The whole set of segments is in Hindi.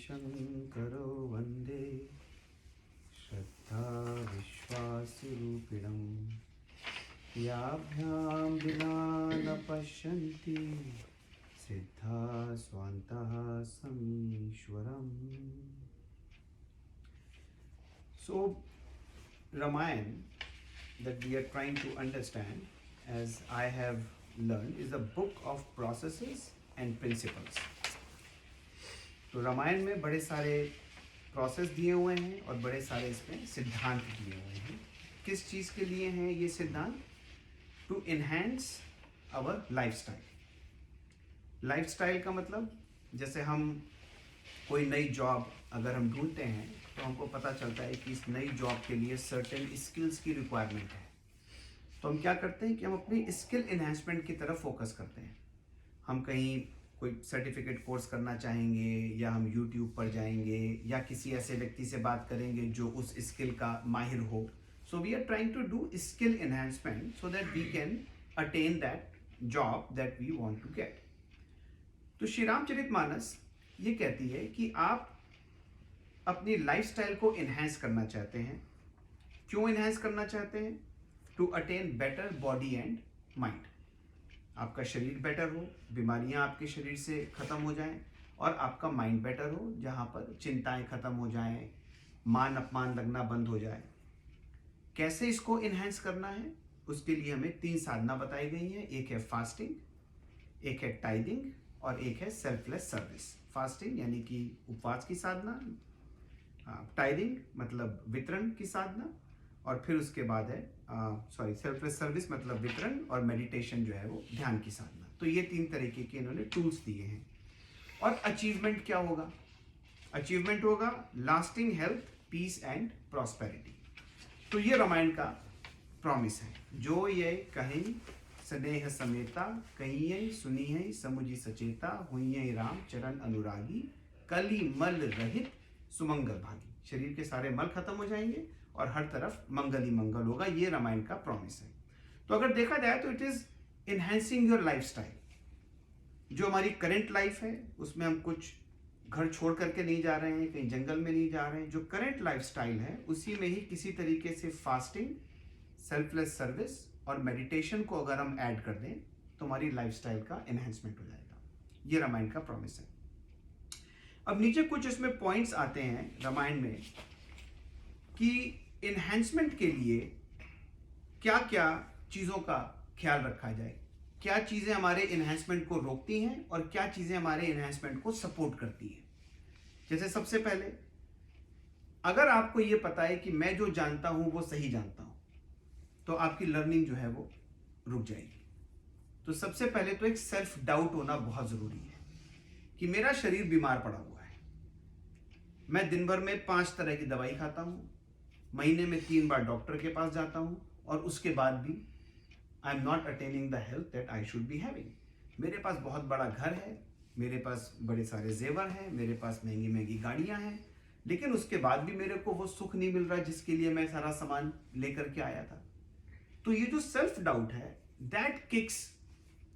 शङ्करो वन्दे श्रद्धाविश्वासरूपिणं याभ्यां विना न पश्यन्ति सिद्धा स्वान्तः समीश्वरम्. So, Ramayana that we are trying to understand, as I have learned, is a book of processes and principles. तो रामायण में बड़े सारे प्रोसेस दिए हुए हैं और बड़े सारे इसमें सिद्धांत दिए हुए हैं. किस चीज़ के लिए हैं ये सिद्धांत? To enhance our lifestyle. Lifestyle का मतलब, जैसे हम कोई नई जॉब अगर हम ढूंढते हैं तो हमको पता चलता है कि इस नई जॉब के लिए सर्टेन स्किल्स की रिक्वायरमेंट है. तो हम क्या करते हैं कि हम अपनी स्किल इन्हेंसमेंट की तरफ फोकस करते हैं. हम कहीं कोई सर्टिफिकेट कोर्स करना चाहेंगे, या हम यूट्यूब पर जाएंगे, या किसी ऐसे व्यक्ति से बात करेंगे जो उस स्किल का माहिर हो. So we are trying to do skill enhancement so that we can attain that job that we want to get. तो श्री रामचरितमानस ये कहती है कि आप अपनी लाइफस्टाइल को इन्हेंस करना चाहते हैं. क्यों इन्हेंस करना चाहते हैं? To attain better body and mind. आपका शरीर बेटर हो, बीमारियां आपके शरीर से खत्म हो जाएं, और आपका माइंड बेटर हो, जहां पर चिंताएं खत्म हो जाएं, मान अपमान लगना बंद हो जाए. कैसे इसको इन्हेंस करना है? उसके लिए हमें 3 साधना बताई गई हैं. एक है फास्टिंग, एक है टाइदिंग, और एक है सेल्फलेस सर्विस. फास्टिंग यानी कि उपवास की साधना, टाइदिंग मतलब वितरण की साधना, और फिर उसके बाद है सेल्फलेस सर्विस मतलब वितरण, और मेडिटेशन जो है वो ध्यान की साधना. तो ये 3 तरीके के इन्होंने टूल्स दिए हैं. और अचीवमेंट क्या होगा? अचीवमेंट होगा lasting health, peace and prosperity. तो ये रामायण का प्रॉमिस है. जो ये कहीं स्नेह समेता, कहीं सुनी है समुझी सचेता, हुई राम चरण अनुरागी, कली मल रहित सुमंगल भागी. शरीर के सारे मल खत्म हो जाएंगे और हर तरफ मंगल ही मंगल होगा. ये रामायण का प्रॉमिस है. तो अगर देखा जाए तो it is enhancing your lifestyle. जो हमारी करंट लाइफ है उसमें हम कुछ घर छोड़ करके नहीं जा रहे हैं, कहीं जंगल में नहीं जा रहे हैं. जो करंट लाइफस्टाइल है उसी में ही किसी तरीके से फास्टिंग, सेल्फलेस सर्विस और मेडिटेशन को अगर हम ऐड कर दें तो हमारी लाइफस्टाइल का एनहेंसमेंट हो जाएगा. ये रामायण का प्रॉमिस है. अब नीचे कुछ इसमें पॉइंट्स आते हैं रामायण में कि इन्हेंसमेंट के लिए क्या क्या चीज़ों का ख्याल रखा जाए, क्या चीज़ें हमारे इन्हेंसमेंट को रोकती हैं और क्या चीज़ें हमारे इन्हेंसमेंट को सपोर्ट करती हैं. जैसे सबसे पहले, अगर आपको ये पता है कि मैं जो जानता हूँ वो सही जानता हूँ, तो आपकी लर्निंग जो है वो रुक जाएगी. तो सबसे पहले तो एक सेल्फ डाउट होना बहुत ज़रूरी है कि मेरा शरीर बीमार पड़ा हुआ है, मैं दिन भर में 5 तरह की दवाई खाता हूँ, महीने में 3 बार डॉक्टर के पास जाता हूँ, और उसके बाद भी I am not attaining the health that I should be having. मेरे पास बहुत बड़ा घर है, मेरे पास बड़े सारे जेवर हैं, मेरे पास महंगी महंगी गाड़ियाँ हैं, लेकिन उसके बाद भी मेरे को वो सुख नहीं मिल रहा जिसके लिए मैं सारा सामान लेकर के आया था. तो ये जो सेल्फ डाउट है दैट किक्स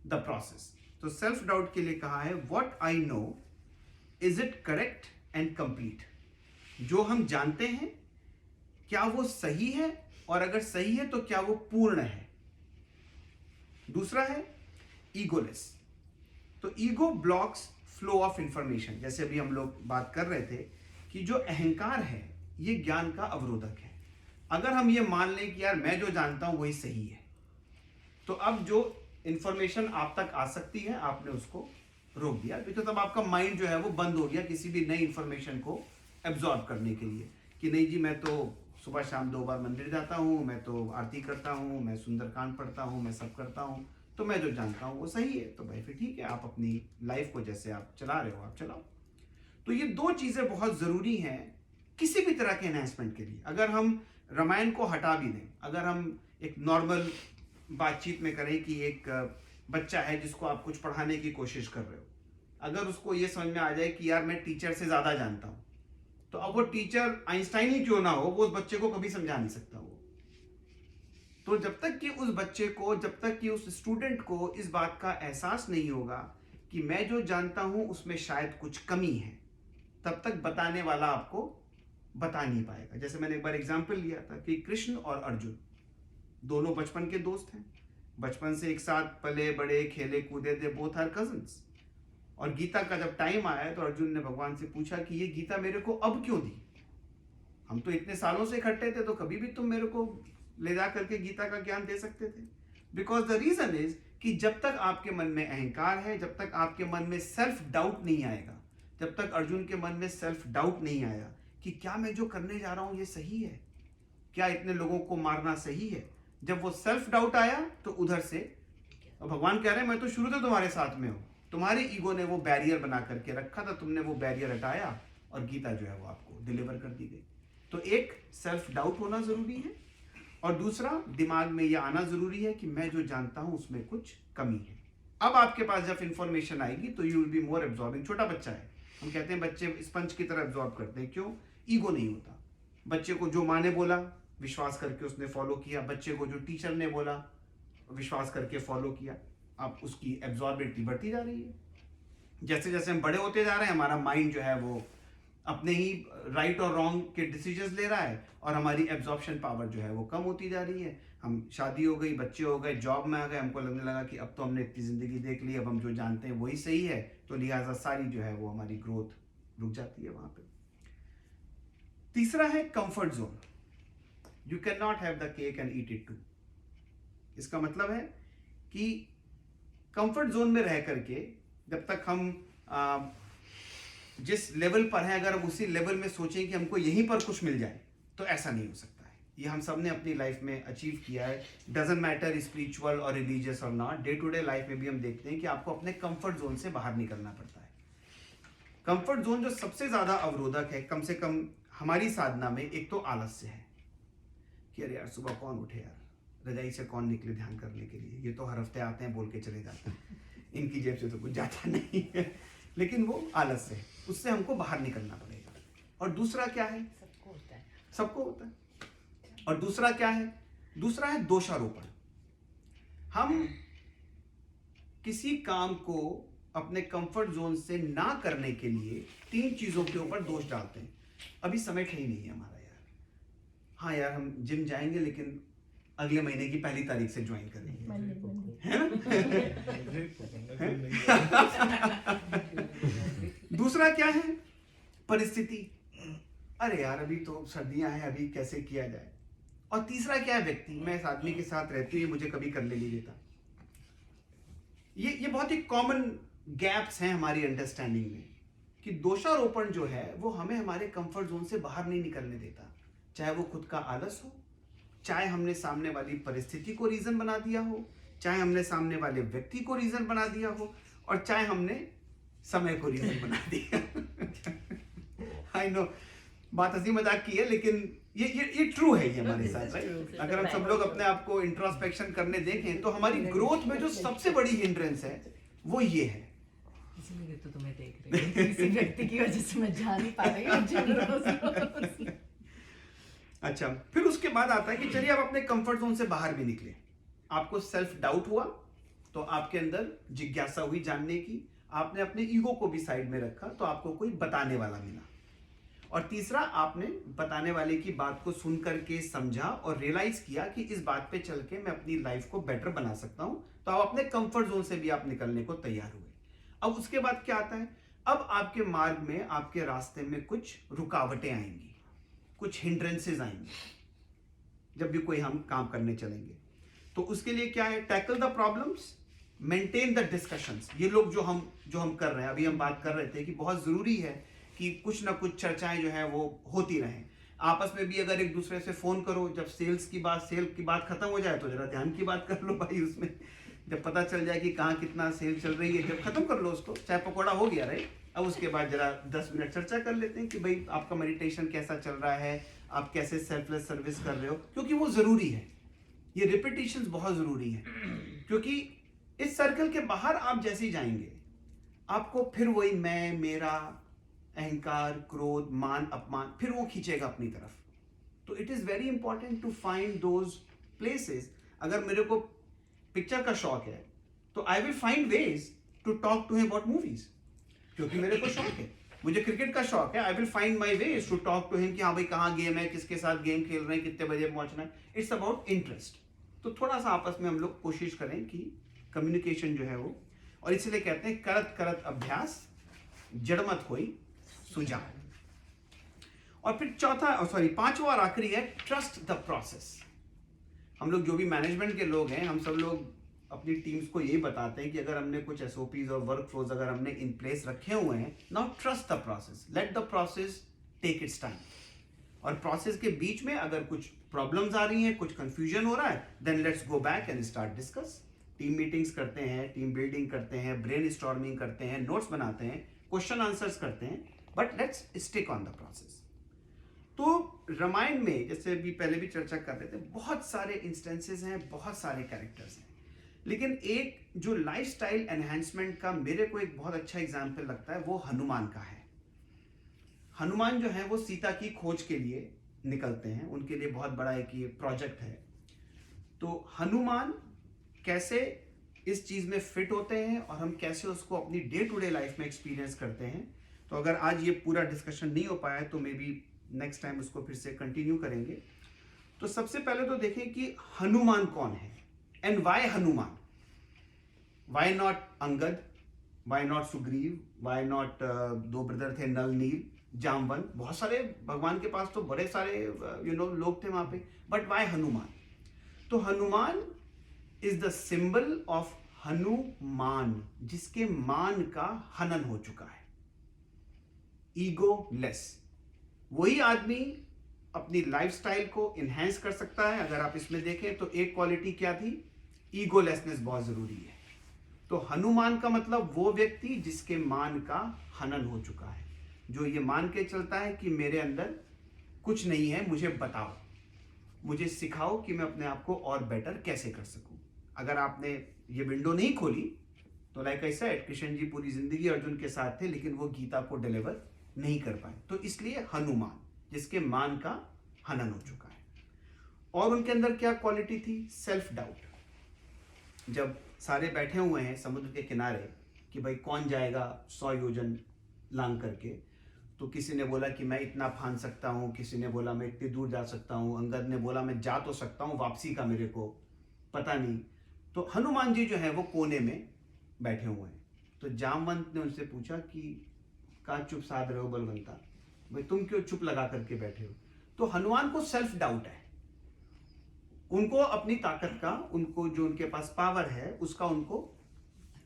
द प्रोसेस. तो सेल्फ डाउट के लिए कहा है what I know, is it correct and complete. जो हम जानते हैं क्या वो सही है, और अगर सही है तो क्या वो पूर्ण है. दूसरा है ईगोलेस. तो ego blocks flow of information. जैसे अभी हम लोग बात कर रहे थे कि जो अहंकार है ये ज्ञान का अवरोधक है. अगर हम ये मान लें कि यार मैं जो जानता हूं वही सही है, तो अब जो इंफॉर्मेशन आप तक आ सकती है आपने उसको रोक दिया, तो तब आपका माइंड जो है वो बंद हो गया किसी भी नई इंफॉर्मेशन को एब्जॉर्ब करने के लिए. कि नहीं जी, मैं तो सुबह शाम 2 बार मंदिर जाता हूँ, मैं तो आरती करता हूँ, मैं सुंदरकांड पढ़ता हूँ, मैं सब करता हूँ, तो मैं जो जानता हूँ वो सही है. तो भाई फिर ठीक है, आप अपनी लाइफ को जैसे आप चला रहे हो आप चलाओ. तो ये 2 चीज़ें बहुत ज़रूरी हैं किसी भी तरह के एनहेंसमेंट के लिए. अगर हम रामायण को हटा भी दें, अगर हम एक नॉर्मल बातचीत में करें कि एक बच्चा है जिसको आप कुछ पढ़ाने की कोशिश कर रहे हो, अगर उसको ये समझ में आ जाए कि यार मैं टीचर से ज़्यादा जानता हूँ, तो अब वो टीचर आइंस्टाइन ही क्यों ना हो, वो उस बच्चे को कभी समझा नहीं सकता. वो तो जब तक कि उस बच्चे को, जब तक कि उस स्टूडेंट को इस बात का एहसास नहीं होगा कि मैं जो जानता हूं उसमें शायद कुछ कमी है, तब तक बताने वाला आपको बता नहीं पाएगा। जैसे मैंने एक बार एग्जाम्पल लिया था कि कृष्ण और अर्जुन दोनों बचपन के दोस्त हैं, बचपन से एक साथ पले बड़े, खेले कूदे थे, बोथ आर कजन्स। और गीता का जब टाइम आया तो अर्जुन ने भगवान से पूछा कि ये गीता मेरे को अब क्यों दी? हम तो इतने सालों से इकट्ठे थे, तो कभी भी तुम मेरे को ले जा करके गीता का ज्ञान दे सकते थे। बिकॉज द रीजन इज कि जब तक आपके मन में अहंकार है, जब तक आपके मन में सेल्फ डाउट नहीं आएगा, जब तक अर्जुन के मन में सेल्फ डाउट नहीं आया कि क्या मैं जो करने जा रहा हूं ये सही है, क्या इतने लोगों को मारना सही है, जब वो सेल्फ डाउट आया तो उधर से भगवान कह रहे हैं मैं तो शुरू से तुम्हारे साथ में हूं, तुम्हारे ईगो ने वो बैरियर बना करके रखा था, तुमने वो बैरियर हटाया और गीता जो है वो आपको डिलीवर कर दी गई। तो एक सेल्फ डाउट होना जरूरी है और दूसरा दिमाग में यह आना जरूरी है कि मैं जो जानता हूं उसमें कुछ कमी है। अब आपके पास जब इंफॉर्मेशन आएगी तो you will be more absorbing. छोटा बच्चा है, हम कहते हैं बच्चे स्पंज की तरह एब्जॉर्ब करते हैं, क्यों? ईगो नहीं होता। बच्चे को जो माँ ने बोला विश्वास करके उसने फॉलो किया, बच्चे को जो टीचर ने बोला विश्वास करके फॉलो किया, अब उसकी एब्जॉर्बिलिटी बढ़ती जा रही है। जैसे जैसे हम बड़े होते जा रहे हैं हमारा माइंड जो है वो अपने ही राइट और रॉन्ग के डिसीजंस ले रहा है और हमारी एब्जॉर्प्शन पावर जो है वो कम होती जा रही है। हम शादी हो गई, बच्चे हो गए, जॉब में आ गए, हमको लगने लगा कि अब तो हमने इतनी ज़िंदगी देख ली, अब हम जो जानते हैं वही सही है, तो लिहाजा सारी जो है वो हमारी ग्रोथ रुक जाती है वहाँ पे। तीसरा है comfort zone. You can not have the cake and eat it too. इसका मतलब है कि कंफर्ट जोन में रह करके जब तक हम जिस लेवल पर है, अगर हम उसी लेवल में सोचें कि हमको यहीं पर कुछ मिल जाए, तो ऐसा नहीं हो सकता है। ये हम सब ने अपनी लाइफ में अचीव किया है, डजंट मैटर स्पिरिचुअल और रिलीजियस और not. Day to day life में भी हम देखते हैं कि आपको अपने कंफर्ट जोन से बाहर निकलना पड़ता है। कंफर्ट जोन जो सबसे ज्यादा अवरोधक है कम से कम हमारी साधना में, एक तो आलस्य है कि अरे यार सुबह कौन उठे यार, रजाई से कौन निकले ध्यान करने के लिए, ये तो हर हफ्ते आते हैं बोल के चले जाते हैं, इनकी जेब से तो कुछ जाता नहीं है, लेकिन वो आलस्य है, उससे हमको बाहर निकलना पड़ेगा। और दूसरा क्या है? सबको होता है। और दूसरा क्या है? दूसरा है दोषारोपण। हम किसी काम को अपने कंफर्ट जोन से ना करने के लिए 3 चीजों के ऊपर दोष डालते हैं। अभी समय ही नहीं है हमारा यार, हाँ यार हम जिम जाएंगे लेकिन अगले महीने की 1 तारीख से ज्वाइन करेंगे, है ना? दूसरा क्या है? परिस्थिति, अरे यार अभी तो सर्दियां हैं, अभी कैसे किया जाए। और तीसरा क्या है? व्यक्ति, मैं इस आदमी के साथ रहती हूँ, मुझे कभी करने नहीं देता। ये बहुत ही कॉमन गैप्स हैं हमारी अंडरस्टैंडिंग में कि दोषारोपण जो है वो हमें हमारे कंफर्ट जोन से बाहर नहीं निकलने देता। चाहे वो खुद का आलस हो, चाहे हमने सामने वाली परिस्थिति को रीजन बना दिया हो, चाहे हमने सामने वाले व्यक्ति को रीजन बना दिया हो, और चाहे हमने समय को रीजन बना दिया। आई नो बात हंसी मजाक की है, लेकिन ये ट्रू है ये हमारे साथ, राइट? अगर हम सब लोग अपने आप को इंट्रोस्पेक्शन करने देखें तो हमारी ग्रोथ में जो सबसे बड़ी हिंड्रेंस है वो ये है। इसीलिए तो तुम्हें देख रही हूँ, किसी व्यक्ति की वजह से मैं जा नहीं पा रही हूँ। अच्छा, फिर उसके बाद आता है कि चलिए आप अपने कंफर्ट जोन से बाहर भी निकले, आपको सेल्फ डाउट हुआ तो आपके अंदर जिज्ञासा हुई जानने की, आपने अपने ईगो को भी साइड में रखा तो आपको कोई बताने वाला मिला, और तीसरा आपने बताने वाले की बात को सुन करके समझा और रियलाइज किया कि इस बात पे चल के मैं अपनी लाइफ को बेटर बना सकता हूं, तो आप अपने कंफर्ट जोन से भी आप निकलने को तैयार हुए। अब उसके बाद क्या आता है? अब आपके मार्ग में, आपके रास्ते में कुछ रुकावटें आएंगी, कुछ हिंड्रेंसेस आएंगे जब भी कोई हम काम करने चलेंगे। तो उसके लिए क्या है? Tackle the problems, maintain the discussions. ये लोग जो हम कर रहे हैं, अभी हम बात कर रहे थे कि बहुत जरूरी है कि कुछ ना कुछ चर्चाएं जो है वो होती रहें। आपस में भी अगर एक दूसरे से फोन करो, जब सेल की बात खत्म हो जाए तो जरा ध्यान की बात कर लो भाई, उसमें जब पता चल जाए कि कहाँ कितना सेल चल रही है, जब खत्म कर लो उसको, चाय पकौड़ा हो गया, राइट? अब उसके बाद जरा 10 मिनट चर्चा कर लेते हैं कि भाई आपका मेडिटेशन कैसा चल रहा है, आप कैसे सेल्फलेस सर्विस कर रहे हो, क्योंकि वो जरूरी है। ये रिपीटिशंस बहुत जरूरी है, क्योंकि इस सर्कल के बाहर आप जैसे ही जाएंगे आपको फिर वही मैं, मेरा, अहंकार, क्रोध, मान, अपमान, फिर वो खींचेगा अपनी तरफ। तो it is very important to find those places. अगर मेरे को पिक्चर का शौक है तो I will find ways to talk to him about movies, क्योंकि मेरे को शौक है। मुझे क्रिकेट का शौक है, I will find my way to talk to him कि हाँ भाई कहाँ गेम है, किसके साथ गेम खेल रहे हैं, कितने बजे पहुंचना है। It's about interest. तो थोड़ा सा आपस में हम लोग कोशिश करें कि कम्युनिकेशन जो है वो, और इसलिए कहते हैं करत करत अभ्यास जड़मत होई सुजान। और फिर पांचवा और आखिरी है ट्रस्ट द प्रोसेस। हम लोग जो भी मैनेजमेंट के लोग हैं, हम सब लोग अपनी टीम्स को यही बताते हैं कि अगर हमने कुछ एसओपीज और वर्क फ्लोज अगर हमने इन प्लेस रखे हुए हैं, now trust the process, let the process take its time. और प्रोसेस के बीच में अगर कुछ प्रॉब्लम्स आ रही हैं, कुछ कंफ्यूजन हो रहा है, then let's go back and start discuss. Team meetings करते हैं, टीम बिल्डिंग करते हैं, ब्रेन स्टॉर्मिंग करते हैं, नोट्स बनाते हैं, क्वेश्चन आंसर्स करते हैं, but let's stick on the process. तो रामायण में जैसे भी पहले भी चर्चा कर रहे थे, बहुत सारे इंस्टेंसेस हैं, बहुत सारे कैरेक्टर्स हैं, लेकिन एक जो लाइफस्टाइल एनहांसमेंट का मेरे को एक बहुत अच्छा एग्जाम्पल लगता है वो हनुमान का है। हनुमान जो है वो सीता की खोज के लिए निकलते हैं, उनके लिए बहुत बड़ा एक ये प्रोजेक्ट है। तो हनुमान कैसे इस चीज में फिट होते हैं और हम कैसे उसको अपनी डे टू डे लाइफ में एक्सपीरियंस करते हैं। तो अगर आज ये पूरा डिस्कशन नहीं हो पाया तो मे बी नेक्स्ट टाइम उसको फिर से कंटिन्यू करेंगे। तो सबसे पहले तो देखें कि हनुमान कौन है and why Hanuman. Why not Angad, why not Sugriv, why not दो ब्रदर थे नल नील जामवंत, बहुत सारे भगवान के पास तो बड़े सारे लोग थे वहां पे, बट वाई हनुमान। तो Hanuman is the symbol of Hanuman, जिसके मान का हनन हो चुका है, ईगो लेस। वही आदमी अपनी लाइफस्टाइल को इनहेंस कर सकता है। अगर आप इसमें देखें तो एक क्वालिटी क्या थी, ईगोलेसनेस बहुत जरूरी है। तो हनुमान का मतलब वो व्यक्ति जिसके मान का हनन हो चुका है, जो ये मान के चलता है कि मेरे अंदर कुछ नहीं है, मुझे बताओ, मुझे सिखाओ कि मैं अपने आप को और बेटर कैसे कर सकूं। अगर आपने ये विंडो नहीं खोली तो like I said, Krishna ji पूरी जिंदगी अर्जुन के साथ थे लेकिन वो गीता को डिलीवर नहीं कर पाए। तो इसलिए हनुमान, जिसके मान का हनन हो चुका है। और उनके अंदर क्या क्वालिटी थी, सेल्फ डाउट। जब सारे बैठे हुए हैं समुद्र के किनारे कि भाई कौन जाएगा 100 योजन लांग करके, तो किसी ने बोला कि मैं इतना फान सकता हूँ, किसी ने बोला मैं इतनी दूर जा सकता हूँ, अंगद ने बोला मैं जा तो सकता हूँ, वापसी का मेरे को पता नहीं। तो हनुमान जी जो है वो कोने में बैठे हुए हैं। तो जामवंत ने उनसे पूछा कि का चुप साध रहे हो बलवंता, भाई तुम क्यों चुप लगा करके बैठे हो। तो हनुमान को सेल्फ डाउट है, उनको अपनी ताकत का, उनको जो उनके पास पावर है उसका उनको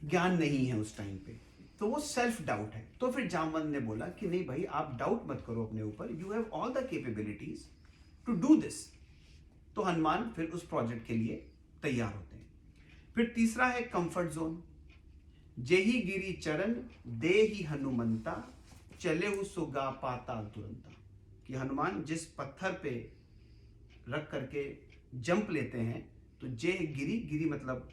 ज्ञान नहीं है उस टाइम पे, तो वो सेल्फ डाउट है। तो फिर जामवंत ने बोला कि नहीं भाई आप डाउट मत करो अपने ऊपर, you have all the capabilities to do this. तो हनुमान फिर उस प्रोजेक्ट के लिए तैयार होते हैं। फिर तीसरा है कंफर्ट जोन। जेहि गिरी चरण दे ही हनुमंता, चले हु सुगा पाताल तुरंता। कि हनुमान जिस पत्थर पे रख करके जंप लेते हैं, तो जे गिरी, गिरी मतलब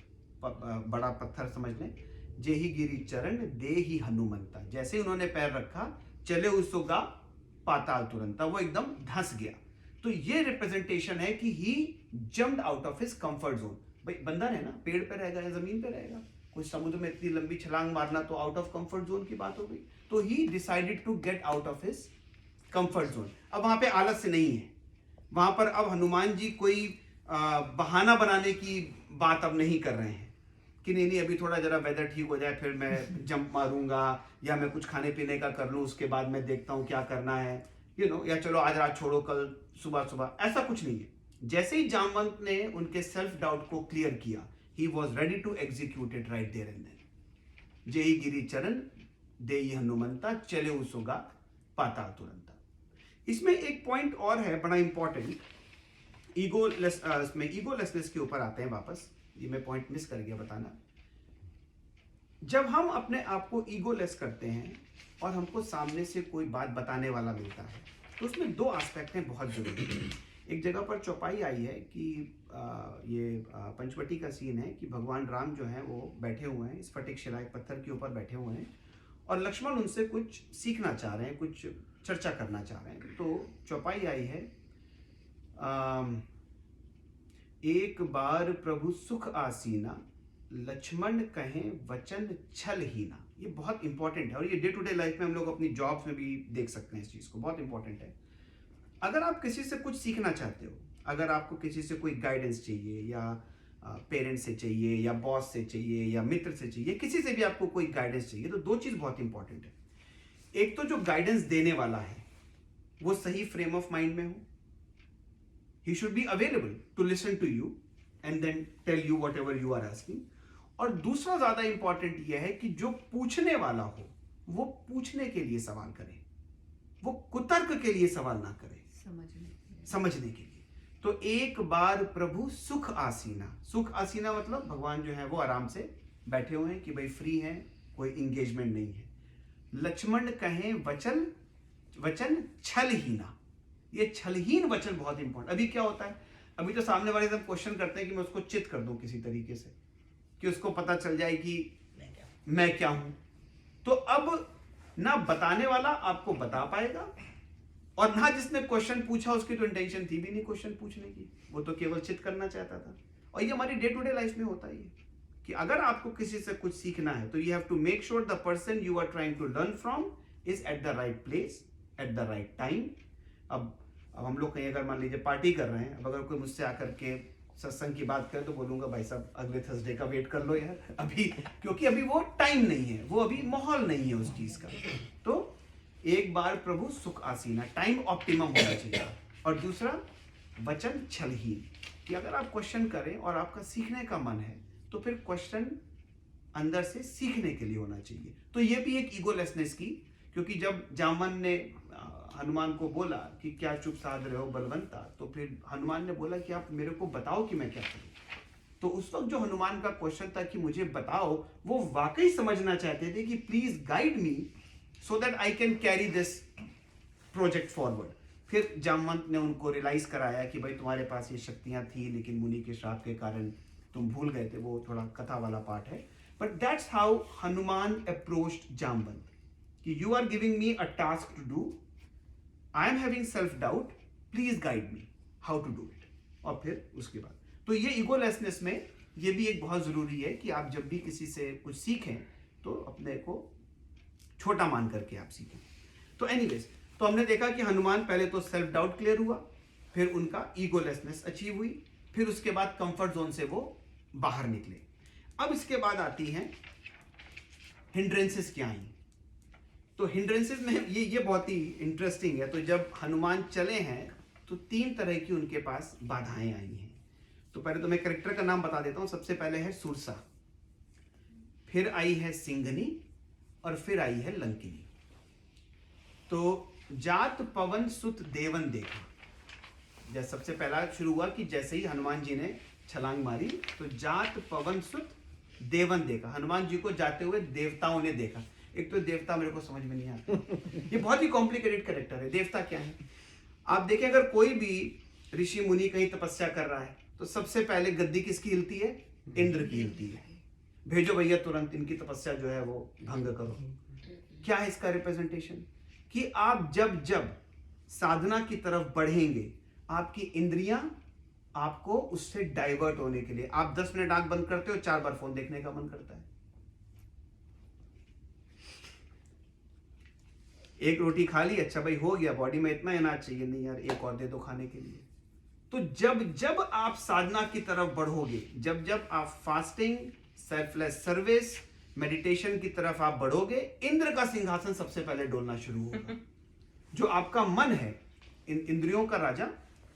बड़ा पत्थर समझ लें, जे ही गिरी चरण दे ही हनुमंता, जैसे उन्होंने पैर रखा चले हु सुगा पाताल तुरंता, वो एकदम धंस गया। तो ये रिप्रेजेंटेशन है कि he jumped out of his comfort zone. भाई बंदर है ना, पेड़ पे रहेगा या जमीन पे रहेगा, कोई समुद्र में इतनी लंबी छलांग मारना तो आउट ऑफ कंफर्ट जोन की बात हो गई। तो he decided to get out of his comfort zone. अब वहां पे आलस्य नहीं है, वहां पर अब हनुमान जी कोई बहाना बनाने की बात अब नहीं कर रहे हैं कि नहीं अभी थोड़ा जरा वेदर ठीक हो जाए फिर मैं जंप मारूंगा, या मैं कुछ खाने पीने का कर लूं उसके बाद मैं देखता हूं क्या करना है, या चलो आज रात छोड़ो कल सुबह सुबह, ऐसा कुछ नहीं है। जैसे ही जामवंत ने उनके सेल्फ डाउट को क्लियर किया, he was ready to execute it right there and then। जेहि गिरी चरण देहि हनुमंता, चले उसुगा पाताल तुरंता। इसमें एक पॉइंट और है बड़ा इंपॉर्टेंट, ईगोलेसनेस के ऊपर आते हैं वापस। ये मैं पॉइंट मिस कर गया बताना। जब हम अपने आप को ईगोलेस करते हैं और हमको सामने से कोई बात बताने वाला मिलता है, तो उसमें दो एस्पेक्ट हैं बहुत जरूरी। एक जगह पर चौपाई आई है कि ये पंचवटी का सीन है कि भगवान राम जो हैं वो बैठे हुए हैं स्फटिक शिला, एक पत्थर के ऊपर बैठे हुए हैं, और लक्ष्मण उनसे कुछ सीखना चाह रहे हैं, कुछ चर्चा करना चाह रहे हैं। तो चौपाई आई है, एक बार प्रभु सुख आसीना, लक्ष्मण कहें वचन छल हीना। ये बहुत इंपॉर्टेंट है और ये डे टू डे लाइफ में हम लोग अपनी जॉब्स में भी देख सकते हैं इस चीज़ को, बहुत इंपॉर्टेंट है। अगर आप किसी से कुछ सीखना चाहते हो, अगर आपको किसी से कोई गाइडेंस चाहिए या पेरेंट्स से चाहिए या बॉस से चाहिए या मित्र से चाहिए, किसी से भी आपको कोई गाइडेंस चाहिए, तो दो चीज़ बहुत इंपॉर्टेंट है। एक तो जो गाइडेंस देने वाला है वो सही फ्रेम ऑफ माइंड में हो, he should be available to listen to you and then tell you whatever you are asking. और दूसरा ज्यादा इंपॉर्टेंट यह है कि जो पूछने वाला हो वो पूछने के लिए सवाल करे, वो कुतर्क के लिए सवाल ना करे, समझने के लिए। तो एक बार प्रभु सुख आसीना, सुख आसीना मतलब भगवान जो है वो आराम से बैठे हुए हैं कि भाई फ्री हैं, कोई इंगेजमेंट नहीं है। लक्ष्मण कहें वचन वचन छलहीना, ये छलहीन वचन बहुत इंपॉर्टेंट। अभी क्या होता है, अभी तो सामने वाले सब क्वेश्चन करते हैं कि मैं उसको चित कर दूं किसी तरीके से, कि उसको पता चल जाए कि मैं क्या हूं। तो अब ना बताने वाला आपको बता पाएगा और ना जिसने क्वेश्चन पूछा उसकी तो इंटेंशन थी भी नहीं क्वेश्चन पूछने की, वो तो केवल चित करना चाहता था। और ये हमारी डे टू डे लाइफ में होता ही है कि अगर आपको किसी से कुछ सीखना है तो you have to make sure the person you are trying to learn from is at the right place at the right time. अब हम लोग कहीं अगर मान लीजिए पार्टी कर रहे हैं, अब अगर कोई मुझसे आकर के सत्संग की बात करे तो बोलूंगा भाई साहब अगले थर्सडे का वेट कर लो यार अभी, क्योंकि अभी वो टाइम नहीं है, वो अभी माहौल नहीं है उस चीज का। तो एक बार प्रभु सुख आसीना, टाइम ऑप्टिमम होना चाहिए। और दूसरा वचन छलहीन, कि अगर आप क्वेश्चन करें और आपका सीखने का मन है तो फिर क्वेश्चन अंदर से सीखने के लिए होना चाहिए। तो ये भी एक ईगोलेसनेस की, क्योंकि जब जामन ने हनुमान को बोला कि क्या चुप साध रहे हो बलवंता, तो फिर हनुमान ने बोला कि आप मेरे को बताओ कि मैं क्या करूं। तो उस वक्त जो हनुमान का क्वेश्चन था कि मुझे बताओ, वो वाकई समझना चाहते थे कि please guide me so that I can carry this project forward. फिर जामवंत ने उनको रियलाइज कराया कि भाई तुम्हारे पास ये शक्तियां थी लेकिन मुनि के श्राप के कारण तुम भूल गए थे, वो थोड़ा कथा वाला पार्ट है। But that's how Hanuman approached Jamwant कि you are giving me a task to do, I am having self doubt, please guide me how to do it. और फिर उसके बाद तो ये ईगोलेसनेस में ये भी एक बहुत जरूरी है कि आप जब भी किसी से कुछ सीखें तो अपने को छोटा मान करके आप सीखें। तो एनीवेज, तो हमने देखा कि हनुमान पहले तो सेल्फ डाउट क्लियर हुआ, फिर उनका ईगोलेसनेस अचीव हुई, फिर उसके बाद कंफर्ट जोन से वो बाहर निकले। अब इसके बाद आती हैं हिंड्रेंसेस क्या आई। तो हिंड्रेंसेस में ये बहुत ही इंटरेस्टिंग है। तो जब हनुमान चले हैं तो 3 तरह की उनके पास बाधाएं आई हैं। तो पहले तो मैं कैरेक्टर का नाम बता देता हूं। सबसे पहले है सुरसा, फिर आई है सिंघनी और फिर आई है लंकिनी। तो जात पवन सुत देवन देखा, जैसे सबसे पहला शुरू हुआ कि जैसे ही हनुमान जी ने छलांग मारी तो जात पवन सुत देवन देखा, हनुमान जी को जाते हुए देवताओं ने देखा। एक तो देवता मेरे को समझ में नहीं आता ये बहुत ही कॉम्प्लिकेटेड कैरेक्टर है। देवता क्या है आप देखिए, अगर कोई भी ऋषि मुनि कहीं तपस्या कर रहा है तो सबसे पहले गद्दी किसकी हिलती है? इंद्र की हिलती है। भेजो भैया तुरंत इनकी तपस्या जो है वो भंग करो। क्या है इसका रिप्रेजेंटेशन? कि आप जब जब साधना की तरफ बढ़ेंगे आपकी इंद्रियां आपको उससे डाइवर्ट होने के लिए, आप 10 मिनट आंख बंद करते हो 4 बार फोन देखने का मन करता है। एक रोटी खा ली, अच्छा भाई हो गया, बॉडी में इतना अनाज चाहिए, नहीं यार एक और दे दो खाने के लिए। तो जब जब आप साधना की तरफ बढ़ोगे, जब जब आप फास्टिंग, सेल्फलेस सर्विस, मेडिटेशन की तरफ आप बढ़ोगे, इंद्र का सिंहासन सबसे पहले डोलना शुरू होगा। जो आपका मन है, इंद्रियों का राजा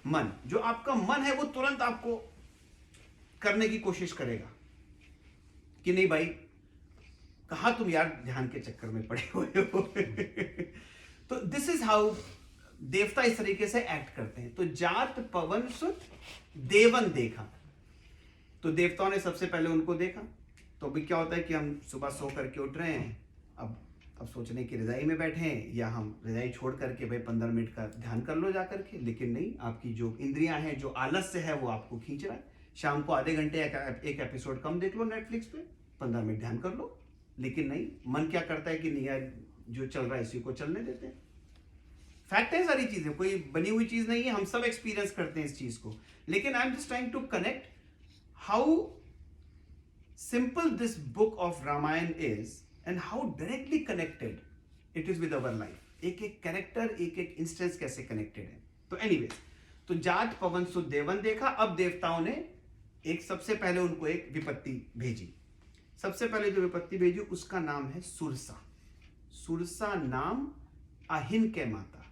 मन, जो आपका मन है वो तुरंत आपको करने की कोशिश करेगा कि नहीं भाई कहा तुम यार ध्यान के चक्कर में पड़े हुए हो तो दिस इज हाउ देवता इस तरीके से एक्ट करते हैं। तो जात पवन सुत देवन देखा, तो देवताओं ने सबसे पहले उनको देखा। तो अभी क्या होता है कि हम सुबह सो करके उठ रहे हैं, अब सोचने की रजाई में बैठे हैं, या हम रजाई छोड़ करके भाई 15 मिनट का ध्यान कर लो जाकर के, लेकिन नहीं, आपकी जो इंद्रियां हैं, जो आलस्य है वो आपको खींच रहा है। शाम को आधे घंटे एक एपिसोड कम देख लो नेटफ्लिक्स पे, 15 मिनट ध्यान कर लो, लेकिन नहीं, मन क्या करता है कि नहीं यार जो चल रहा है इसी को चलने देते हैं। फैक्ट है, सारी चीजें कोई बनी हुई चीज नहीं है, हम सब एक्सपीरियंस करते हैं इस चीज को। लेकिन I am just trying to connect how simple this book of Ramayana is, and how directly connected it is with our life. एक एक कैरेक्टर, एक एक इंस्टेंस कैसे कनेक्टेड है. तो एनीवेज, तो जात पवन सुत देवन देखा. अब देवताओं ने एक सबसे पहले उनको एक विपत्ति भेजी. सबसे पहले जो विपत्ति भेजी उसका नाम है सुरसा. सुरसा नाम अहिन के माता.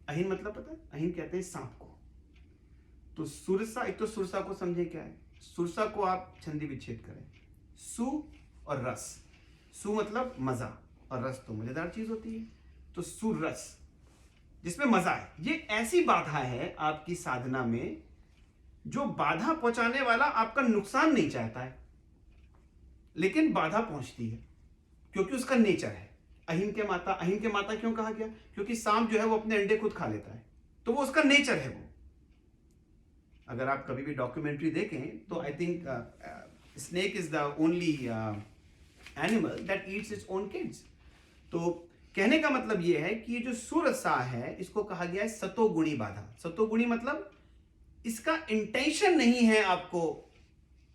अहिन मतलब पता है? अहिन कहते हैं सांप को. तो सुरसा, एक तो सुरसा को समझे क्या है. सुरसा को आप छंदी विच्छेद करें. सु और रस. सु मतलब मजा और रस तो मजेदार चीज होती है. तो सुरस जिसमें मजा है. ये ऐसी बाधा है आपकी साधना में जो बाधा पहुंचाने वाला आपका नुकसान नहीं चाहता है, लेकिन बाधा पहुंचती है क्योंकि उसका नेचर है. अहिन के माता. अहिन के माता क्यों कहा गया? क्योंकि सांप जो है वो अपने अंडे खुद खा लेता है, तो वो उसका नेचर है. वो अगर आप कभी भी डॉक्यूमेंट्री देखें तो I think snake is the only animal that eats its own kids. तो कहने का मतलब ये है कि ये जो सुरसा है इसको कहा गया है सतोगुणी बाधा. सतोगुणी मतलब इसका इंटेंशन नहीं है आपको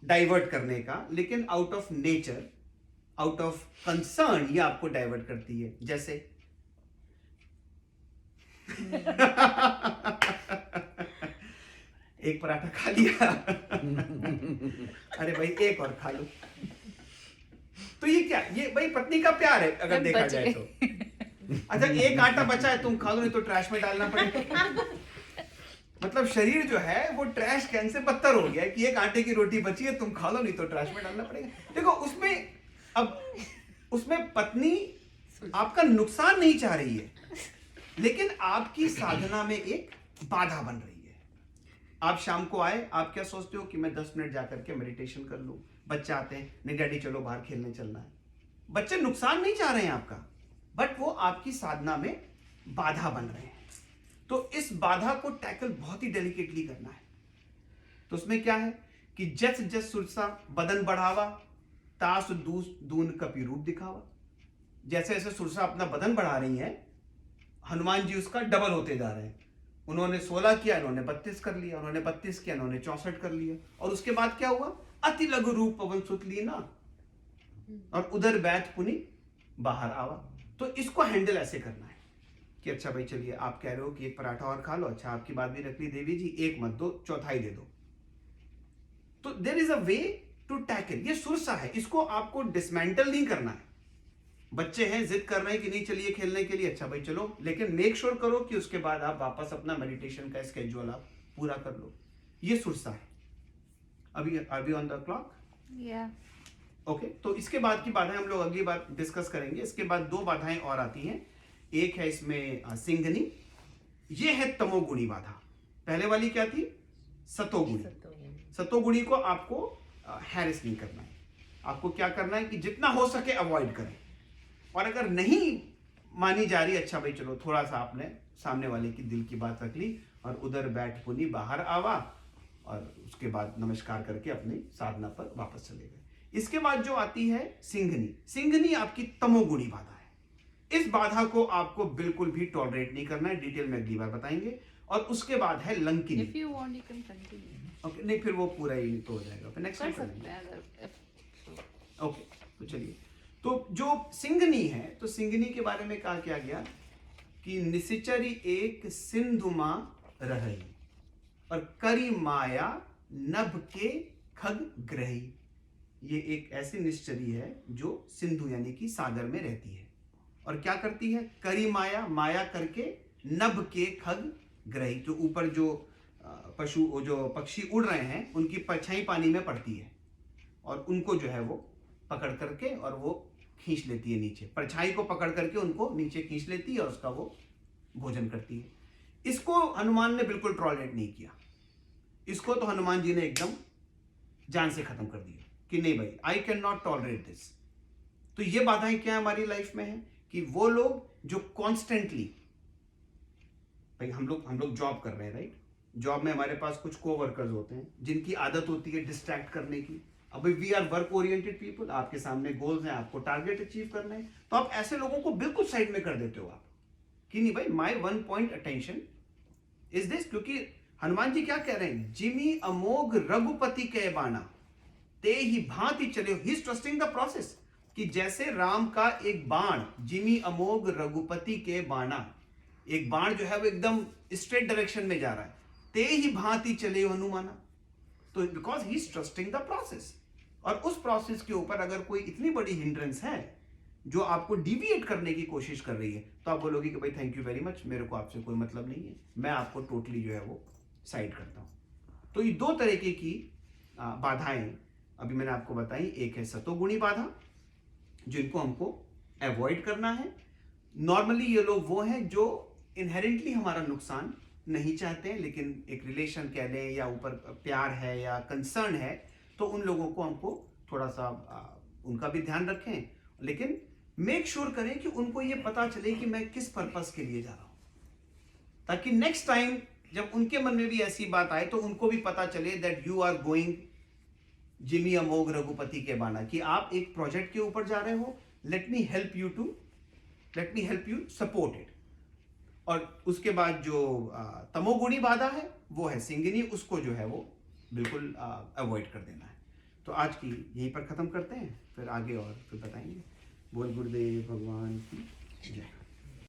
डाइवर्ट करने का, लेकिन out of nature, out of concern ये आपको डाइवर्ट करती है. जैसे एक पराठा खा लिया. अरे भाई एक और खा लो. तो ये क्या? ये भाई पत्नी का प्यार है अगर देखा जाए तो. अच्छा, एक आटा बचा है, तुम खा लो, नहीं तो ट्रैश में डालना पड़ेगा. मतलब शरीर जो है वो ट्रैश कैन से बदतर हो गया है कि एक आटे की रोटी बची है, तुम खा लो, नहीं तो ट्रैश में डालना पड़ेगा. देखो उसमें पत्नी आपका नुकसान नहीं चाह रही है, लेकिन आपकी साधना में एक बाधा बन रही है. आप शाम को आए, आप क्या सोचते हो कि मैं 10 मिनट जाकर के मेडिटेशन कर लूं. बच्चे आते हैं, नहीं डैडी चलो बाहर खेलने चलना है. बच्चे नुकसान नहीं चाह रहे हैं आपका, बट वो आपकी साधना में बाधा बन रहे हैं. तो इस बाधा को टैकल बहुत ही डेलिकेटली करना है. तो उसमें क्या है कि जस जस सुरसा बदन बढ़ावा, तास दून कपि रूप दिखावा. जैसे जैसे सुरसा अपना बदन बढ़ा रही है, हनुमान जी उसका डबल होते जा रहे हैं. उन्होंने 16 किया, इन्होंने 32 कर लिया. उन्होंने 32 किया, इन्होंने 64 कर लिया. और उसके बाद क्या हुआ? अति लघु रूप पवन सुत लीना और उधर बैठ पुनि बाहर आवा. तो इसको हैंडल ऐसे करना है कि अच्छा भाई चलिए, आप कह रहे हो कि एक पराठा और खा लो. अच्छा, आपकी बात भी रख ली देवी जी, एक मत दो, चौथाई दे दो. तो there is a way to tackle. ये सुरसा है, इसको आपको डिसमेंटल नहीं करना है. बच्चे हैं, जिद कर रहे हैं कि नहीं चलिए खेलने के लिए. अच्छा भाई चलो, लेकिन मेक श्योर करो कि उसके बाद आप वापस अपना मेडिटेशन का स्केड्यूल आप पूरा कर लो. ये सुरसा है. अभी ऑन द क्लॉक. ओके. तो इसके बाद की बाधाएं हम लोग अगली बार डिस्कस करेंगे. इसके बाद 2 बाधाएं और आती हैं. एक है इसमें सिंघनी. ये है तमोगुणी बाधा. पहले वाली क्या थी? सतोगुणी. सतोगुणी को आपको हैरेस नहीं करना है. आपको क्या करना है कि जितना हो सके अवॉइड करें. और अगर नहीं मानी जा रही, अच्छा भाई चलो, थोड़ा सा आपने सामने वाले की दिल की बात रख ली और उधर बैठ पुनी बाहर आवा, और उसके बाद नमस्कार करके अपनी साधना पर वापस चले गए. इसके बाद जो आती है सिंघनी. सिंघनी आपकी तमोगुणी बाधा है. इस बाधा को आपको बिल्कुल भी टॉलरेट नहीं करना है. डिटेल में अगली बार बताएंगे. और उसके बाद है Lankini. If you want, you can continue. Okay, नहीं फिर वो पूरा ही तो हो जाएगा, फिर नेक्स्ट कर टाइम सकते हैं अगर ओके. तो चलिए, तो जो सिंघनी है, तो सिंघनी के बारे में कहा क्या गया कि निशिचरी एक सिंधुमा रही और करी माया नभ के खग ग्रही. ये एक ऐसी निश्चरी है जो सिंधु यानी कि सागर में रहती है और क्या करती है? करी माया, माया करके नभ के खग ग्रही. जो ऊपर जो पशु, जो पक्षी उड़ रहे हैं, उनकी परछाई पानी में पड़ती है और उनको जो है वो पकड़ करके और वो खींच लेती है नीचे. परछाई को पकड़ करके उनको नीचे खींच लेती है और उसका वो भोजन करती है. इसको हनुमान ने बिल्कुल टॉलरेट नहीं किया. इसको तो हनुमान जी ने एकदम जान से खत्म कर दिया कि नहीं भाई, I can not tolerate this. तो ये बाधाएं क्या हमारी लाइफ में है कि वो लोग जो कॉन्स्टेंटली, भाई हम लोग जॉब कर रहे हैं, राइट. जॉब में हमारे पास कुछ कोवर्कर्स होते हैं जिनकी आदत होती है डिस्ट्रैक्ट करने की. अभी we are work oriented people. आपके सामने गोल्स हैं, आपको टारगेट अचीव करना है, तो आप ऐसे लोगों को बिल्कुल साइड में कर देते हो आप कि नहीं भाई, my 1 point attention is this. क्योंकि हनुमान जी क्या कह रहे हैं? जिमी अमोघ रघुपति के बाना ते ही भांति चले. He is trusting the process. कि जैसे राम का एक बाण जिमी अमोघ रघुपति के बाणा, एक बाण जो है वो एकदम स्ट्रेट डायरेक्शन में जा रहा है, ते ही भांति चले हनुमाना। तो because he is trusting the process, और उस प्रोसेस के ऊपर अगर कोई इतनी बड़ी हिंड्रेंस है जो आपको डिविएट करने की कोशिश कर रही है, तो आप बोलोगे कि भाई थैंक यू वेरी मच, मेरे को आपसे कोई मतलब नहीं है, मैं आपको टोटली जो है वो साइड करता हूं। तो ये दो तरीके की बाधाएं अभी मैंने आपको बताई। एक है सतोगुणी बाधा, जिनको हमको अवॉइड करना है। नॉर्मली ये लोग वो हैं जो इनहेरेंटली हमारा नुकसान नहीं चाहते हैं, लेकिन एक रिलेशन कह लें या ऊपर प्यार है या कंसर्न है, तो उन लोगों को हमको थोड़ा सा उनका भी ध्यान रखें, लेकिन मेक श्योर करें कि उनको ये पता चले कि मैं किस पर्पस के लिए जा रहा हूं, ताकि नेक्स्ट टाइम जब उनके मन में भी ऐसी बात आए तो उनको भी पता चले दैट यू आर गोइंग जिमी अमोघ रघुपति के बाना, कि आप एक प्रोजेक्ट के ऊपर जा रहे हो, let me help you support it. और उसके बाद जो तमोगुणी बाधा है वो है सिंगिनी, उसको जो है वो बिल्कुल अवॉइड कर देना है। तो आज की यहीं पर खत्म करते हैं, फिर आगे और फिर बताएंगे। बोल गुरुदेव भगवान की जय।